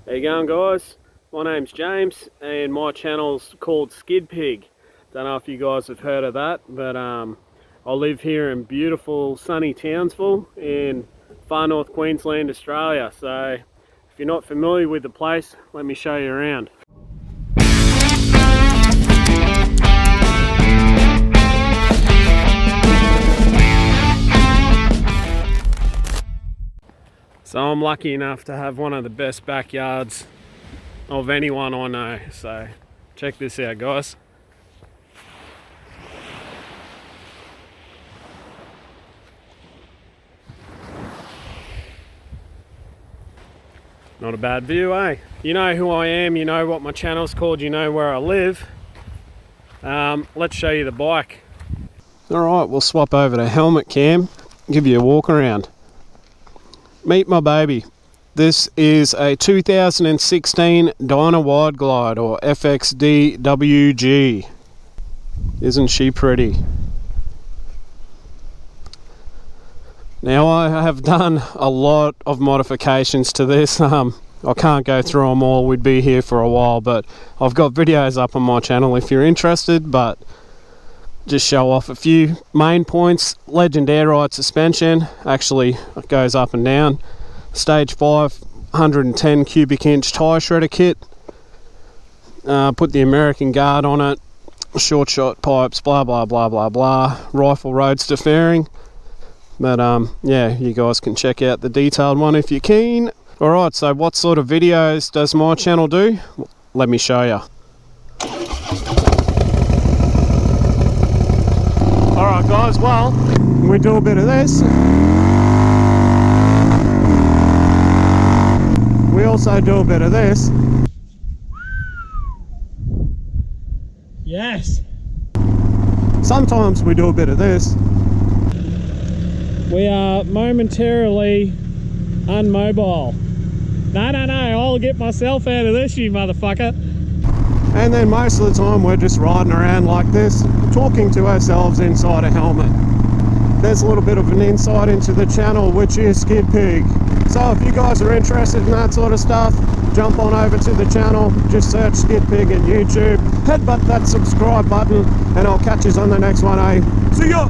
How you going, guys? My name's James and my channel's called SkidPig. Don't know if you guys have heard of that, but I live here in beautiful sunny Townsville in far north Queensland, Australia. So if you're not familiar with the place, let me show you around. So I'm lucky enough to have one of the best backyards of anyone I know. So check this out, guys. Not a bad view, eh? You know who I am, you know what my channel's called, you know where I live. Let's show you the bike. Alright, we'll swap over to helmet cam, give you a walk around. Meet my baby. This is a 2016 Dyna Wide Glide, or FXDWG. Isn't she pretty? Now I have done a lot of modifications to this. I can't go through them all, we'd be here for a while, but I've got videos up on my channel if you're interested, but just show off a few main points. Legend air ride suspension, actually it goes up and down. Stage 5 110 cubic inch tyre shredder kit. Put the American guard on it, short shot pipes, blah blah blah blah blah. Rifle roadster fairing. But yeah, you guys can check out the detailed one if you're keen. Alright, so what sort of videos does my channel do? Let me show you. Alright guys, well, we do a bit of this. We also do a bit of this. Yes! Sometimes we do a bit of this. We are momentarily unmobile. No, I'll get myself out of this, you motherfucker. And then most of the time we're just riding around like this, talking to ourselves inside a helmet. There's a little bit of an insight into the channel, which is SkidPig. So if you guys are interested in that sort of stuff, jump on over to the channel, just search SkidPig in YouTube, headbutt that subscribe button, and I'll catch you on the next one, eh? See ya!